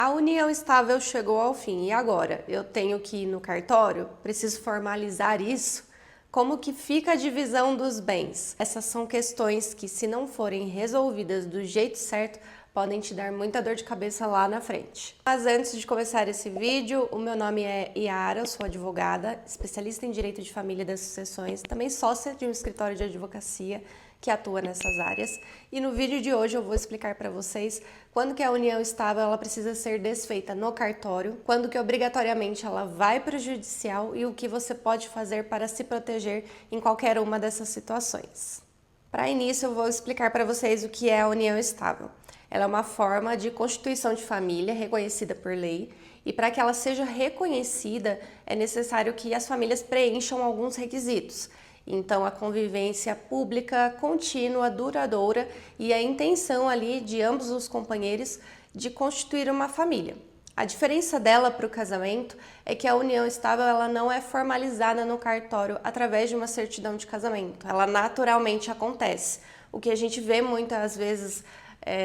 A união estável chegou ao fim e agora? Eu tenho que ir no cartório? Preciso formalizar isso? Como que fica a divisão dos bens? Essas são questões que, se não forem resolvidas do jeito certo, podem te dar muita dor de cabeça lá na frente. Mas antes de começar esse vídeo, o meu nome é Yara, eu sou advogada, especialista em direito de família e das sucessões, também sócia de um escritório de advocacia que atua nessas áreas. E no vídeo de hoje eu vou explicar para vocês quando que a união estável ela precisa ser desfeita no cartório, quando que obrigatoriamente ela vai para o judicial e o que você pode fazer para se proteger em qualquer uma dessas situações. Para início eu vou explicar para vocês o que é a união estável. Ela é uma forma de constituição de família reconhecida por lei e para que ela seja reconhecida é necessário que as famílias preencham alguns requisitos. Então, a convivência pública, contínua, duradoura e a intenção ali de ambos os companheiros de constituir uma família. A diferença dela para o casamento é que a união estável ela não é formalizada no cartório através de uma certidão de casamento. Ela naturalmente acontece. O que a gente vê muitas vezes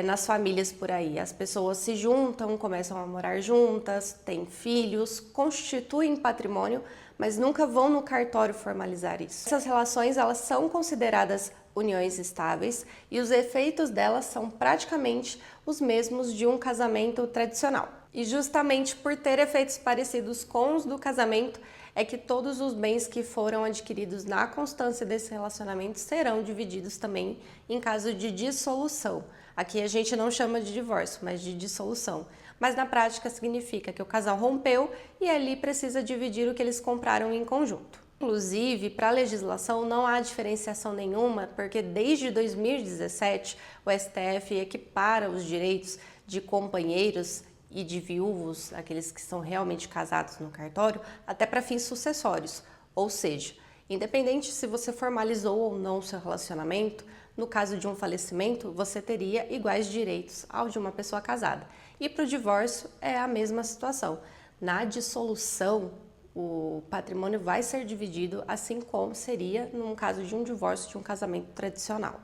nas famílias por aí. As pessoas se juntam, começam a morar juntas, têm filhos, constituem patrimônio, mas nunca vão no cartório formalizar isso. Essas relações elas são consideradas uniões estáveis e os efeitos delas são praticamente os mesmos de um casamento tradicional. E justamente por ter efeitos parecidos com os do casamento, é que todos os bens que foram adquiridos na constância desse relacionamento serão divididos também em caso de dissolução. Aqui a gente não chama de divórcio, mas de dissolução. Mas na prática significa que o casal rompeu e ali precisa dividir o que eles compraram em conjunto. Inclusive, para a legislação não há diferenciação nenhuma, porque desde 2017 o STF equipara os direitos de companheiros e de viúvos, aqueles que são realmente casados no cartório, até para fins sucessórios. Ou seja, independente se você formalizou ou não o seu relacionamento, no caso de um falecimento, você teria iguais direitos ao de uma pessoa casada. E para o divórcio é a mesma situação. Na dissolução, o patrimônio vai ser dividido, assim como seria num caso de um divórcio de um casamento tradicional.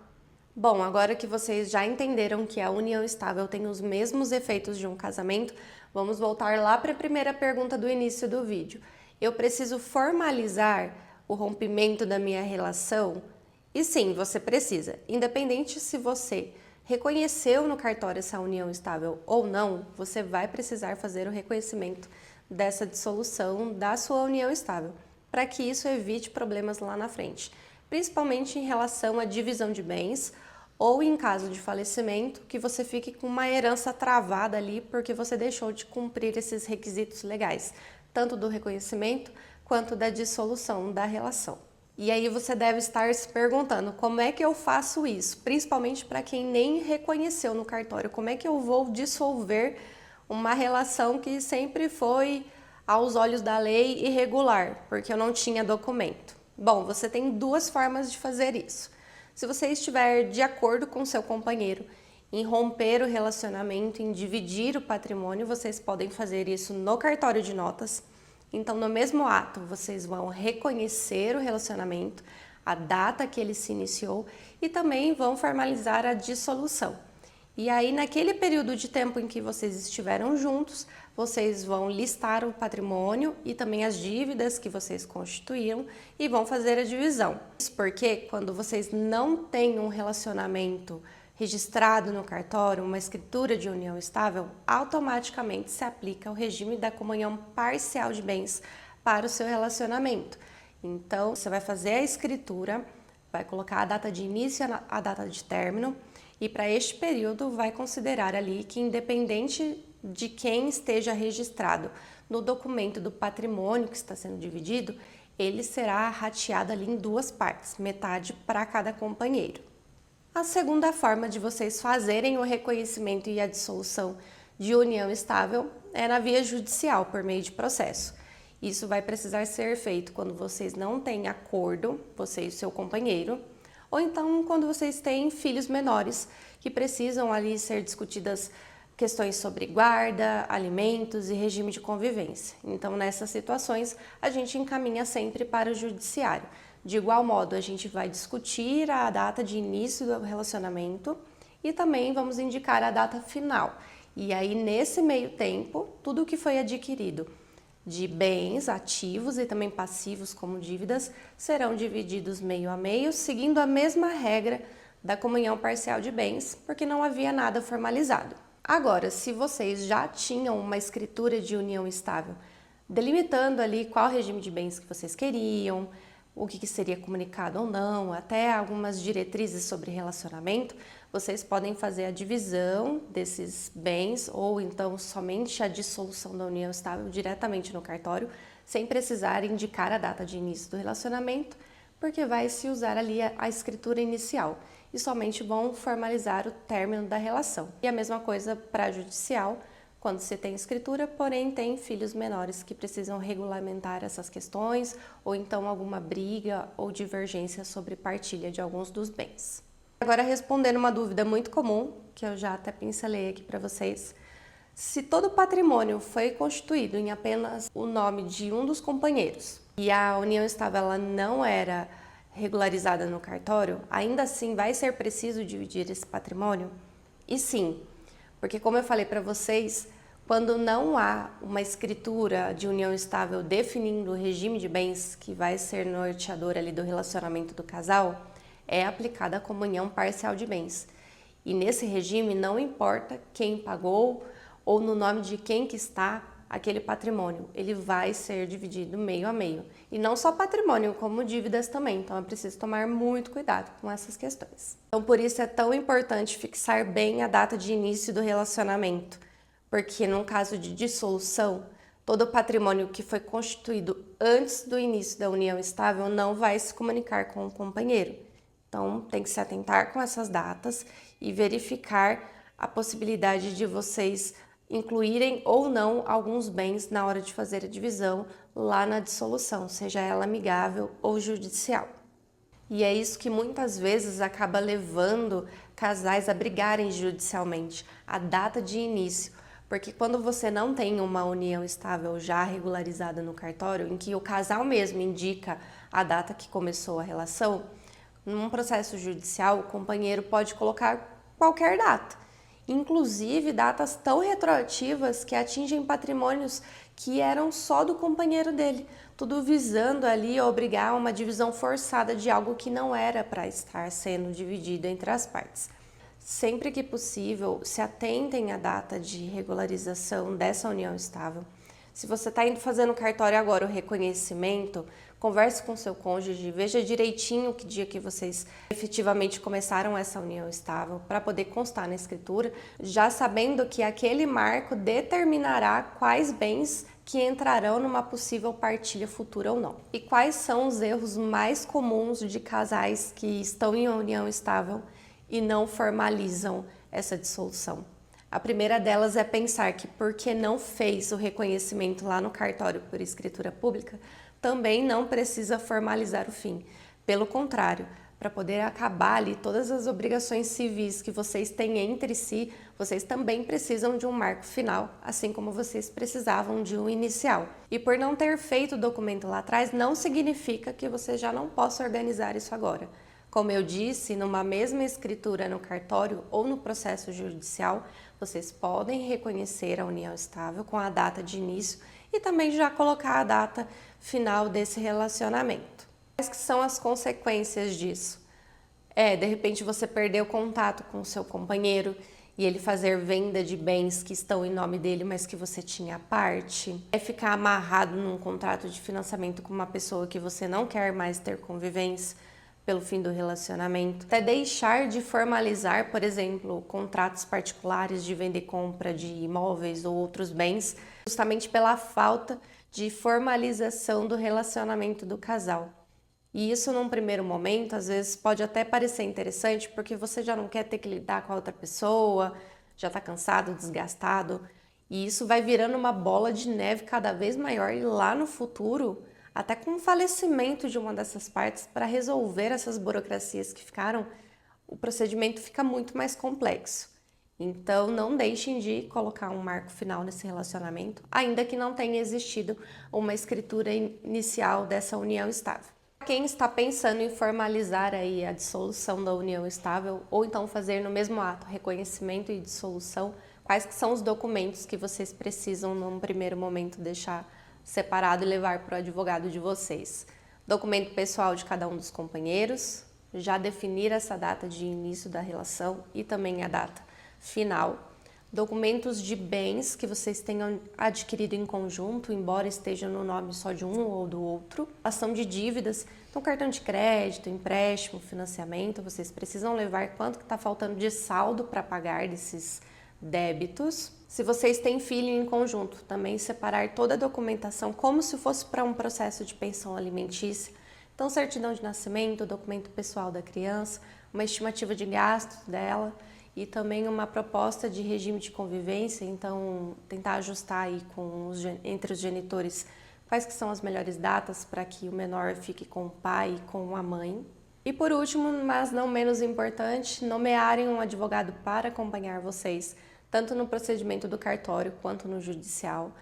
Bom, agora que vocês já entenderam que a união estável tem os mesmos efeitos de um casamento, vamos voltar lá para a primeira pergunta do início do vídeo. Eu preciso formalizar o rompimento da minha relação? E sim, você precisa. Independente se você reconheceu no cartório essa união estável ou não, você vai precisar fazer o reconhecimento dessa dissolução da sua união estável, para que isso evite problemas lá na frente, principalmente em relação à divisão de bens ou em caso de falecimento, que você fique com uma herança travada ali porque você deixou de cumprir esses requisitos legais, tanto do reconhecimento quanto da dissolução da relação. E aí você deve estar se perguntando, como é que eu faço isso? Principalmente para quem nem reconheceu no cartório, como é que eu vou dissolver uma relação que sempre foi, aos olhos da lei, irregular, porque eu não tinha documento? Bom, você tem duas formas de fazer isso. Se você estiver de acordo com seu companheiro em romper o relacionamento, em dividir o patrimônio, vocês podem fazer isso no cartório de notas. Então, no mesmo ato, vocês vão reconhecer o relacionamento, a data que ele se iniciou e também vão formalizar a dissolução. E aí, naquele período de tempo em que vocês estiveram juntos, vocês vão listar o patrimônio e também as dívidas que vocês constituíram e vão fazer a divisão. Isso porque quando vocês não têm um relacionamento registrado no cartório, uma escritura de união estável, automaticamente se aplica o regime da comunhão parcial de bens para o seu relacionamento. Então, você vai fazer a escritura, vai colocar a data de início e a data de término, e para este período vai considerar ali que, independente de quem esteja registrado no documento do patrimônio que está sendo dividido, ele será rateado ali em duas partes, metade para cada companheiro. A segunda forma de vocês fazerem o reconhecimento e a dissolução de união estável é na via judicial, por meio de processo. Isso vai precisar ser feito quando vocês não têm acordo, você e o seu companheiro, ou então quando vocês têm filhos menores que precisam ali ser discutidas questões sobre guarda, alimentos e regime de convivência. Então, nessas situações, a gente encaminha sempre para o judiciário. De igual modo, a gente vai discutir a data de início do relacionamento e também vamos indicar a data final. E aí, nesse meio tempo, tudo que foi adquirido de bens ativos e também passivos, como dívidas, serão divididos meio a meio, seguindo a mesma regra da comunhão parcial de bens, porque não havia nada formalizado. Agora, se vocês já tinham uma escritura de união estável, delimitando ali qual regime de bens que vocês queriam, o que seria comunicado ou não, até algumas diretrizes sobre relacionamento, vocês podem fazer a divisão desses bens ou então somente a dissolução da união estável diretamente no cartório, sem precisar indicar a data de início do relacionamento, porque vai se usar ali a escritura inicial e somente vão formalizar o término da relação. E a mesma coisa para a judicial, quando você tem escritura, porém tem filhos menores que precisam regulamentar essas questões, ou então alguma briga ou divergência sobre partilha de alguns dos bens. Agora, respondendo uma dúvida muito comum, que eu já até pincelei aqui para vocês, se todo o patrimônio foi constituído em apenas o nome de um dos companheiros e a união estável ela não era regularizada no cartório, ainda assim vai ser preciso dividir esse patrimônio? E sim, porque como eu falei para vocês, quando não há uma escritura de união estável definindo o regime de bens que vai ser norteador ali do relacionamento do casal, é aplicada a comunhão parcial de bens. E nesse regime não importa quem pagou ou no nome de quem que está aquele patrimônio, ele vai ser dividido meio a meio. E não só patrimônio, como dívidas também, então é preciso tomar muito cuidado com essas questões. Então por isso é tão importante fixar bem a data de início do relacionamento, porque no caso de dissolução, todo o patrimônio que foi constituído antes do início da união estável não vai se comunicar com o companheiro. Então tem que se atentar com essas datas e verificar a possibilidade de vocês incluírem ou não alguns bens na hora de fazer a divisão lá na dissolução, seja ela amigável ou judicial. E é isso que muitas vezes acaba levando casais a brigarem judicialmente, a data de início, porque quando você não tem uma união estável já regularizada no cartório, em que o casal mesmo indica a data que começou a relação, num processo judicial o companheiro pode colocar qualquer data, inclusive datas tão retroativas que atingem patrimônios que eram só do companheiro dele, tudo visando ali obrigar uma divisão forçada de algo que não era para estar sendo dividido entre as partes. Sempre que possível, se atentem à data de regularização dessa união estável. Se você está indo fazer no cartório agora o reconhecimento, converse com seu cônjuge, veja direitinho que dia que vocês efetivamente começaram essa união estável para poder constar na escritura, já sabendo que aquele marco determinará quais bens que entrarão numa possível partilha futura ou não. E quais são os erros mais comuns de casais que estão em união estável e não formalizam essa dissolução? A primeira delas é pensar que porque não fez o reconhecimento lá no cartório por escritura pública, também não precisa formalizar o fim. Pelo contrário, para poder acabar ali todas as obrigações civis que vocês têm entre si, vocês também precisam de um marco final, assim como vocês precisavam de um inicial. E por não ter feito o documento lá atrás, não significa que você já não possa organizar isso agora. Como eu disse, numa mesma escritura no cartório ou no processo judicial, vocês podem reconhecer a união estável com a data de início e também já colocar a data final desse relacionamento. Quais que são as consequências disso? De repente você perdeu contato com o seu companheiro e ele fazer venda de bens que estão em nome dele, mas que você tinha à parte. Ficar amarrado num contrato de financiamento com uma pessoa que você não quer mais ter convivência pelo fim do relacionamento, até deixar de formalizar, por exemplo, contratos particulares de venda e compra de imóveis ou outros bens, justamente pela falta de formalização do relacionamento do casal. E isso, num primeiro momento, às vezes pode até parecer interessante, porque você já não quer ter que lidar com a outra pessoa, já está cansado, desgastado, e isso vai virando uma bola de neve cada vez maior, e lá no futuro, até com o falecimento de uma dessas partes, para resolver essas burocracias que ficaram, o procedimento fica muito mais complexo. Então, não deixem de colocar um marco final nesse relacionamento, ainda que não tenha existido uma escritura inicial dessa união estável. Quem está pensando em formalizar aí a dissolução da união estável, ou então fazer no mesmo ato reconhecimento e dissolução, quais que são os documentos que vocês precisam num primeiro momento deixar separado e levar para o advogado de vocês. Documento pessoal de cada um dos companheiros, já definir essa data de início da relação e também a data final. Documentos de bens que vocês tenham adquirido em conjunto, embora esteja no nome só de um ou do outro. Ação de dívidas, então cartão de crédito, empréstimo, financiamento, vocês precisam levar quanto que está faltando de saldo para pagar desses débitos. Se vocês têm filho em conjunto, também separar toda a documentação como se fosse para um processo de pensão alimentícia. Então, certidão de nascimento, documento pessoal da criança, uma estimativa de gastos dela e também uma proposta de regime de convivência. Então, tentar ajustar aí entre os genitores quais que são as melhores datas para que o menor fique com o pai e com a mãe. E por último, mas não menos importante, nomearem um advogado para acompanhar vocês tanto no procedimento do cartório quanto no judicial.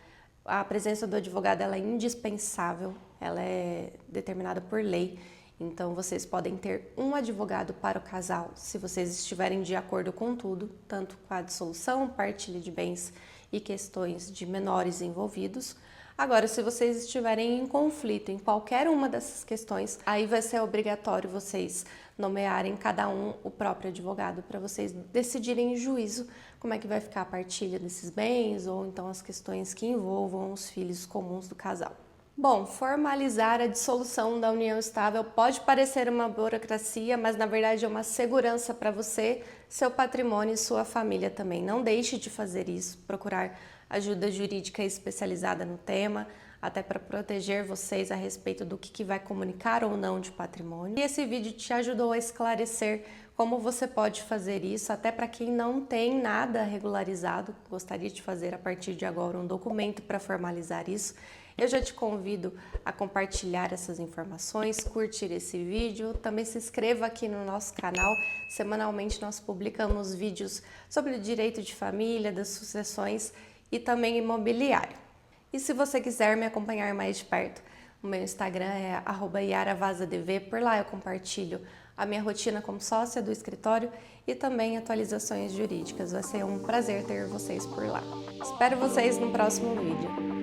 A presença do advogado ela é indispensável, ela é determinada por lei, então vocês podem ter um advogado para o casal se vocês estiverem de acordo com tudo, tanto com a dissolução, partilha de bens e questões de menores envolvidos. Agora, se vocês estiverem em conflito em qualquer uma dessas questões, aí vai ser obrigatório vocês nomearem cada um o próprio advogado para vocês decidirem em juízo como é que vai ficar a partilha desses bens ou então as questões que envolvam os filhos comuns do casal. Bom, formalizar a dissolução da união estável pode parecer uma burocracia, mas na verdade é uma segurança para você, seu patrimônio e sua família também. Não deixe de fazer isso, procurar ajuda jurídica especializada no tema, até para proteger vocês a respeito do que vai comunicar ou não de patrimônio. E esse vídeo te ajudou a esclarecer como você pode fazer isso, até para quem não tem nada regularizado, gostaria de fazer a partir de agora um documento para formalizar isso. Eu já te convido a compartilhar essas informações, curtir esse vídeo, também se inscreva aqui no nosso canal. Semanalmente nós publicamos vídeos sobre o direito de família, das sucessões e também imobiliário. E se você quiser me acompanhar mais de perto, o meu Instagram é @iaravazadv, por lá eu compartilho a minha rotina como sócia do escritório e também atualizações jurídicas. Vai ser um prazer ter vocês por lá. Espero vocês no próximo vídeo.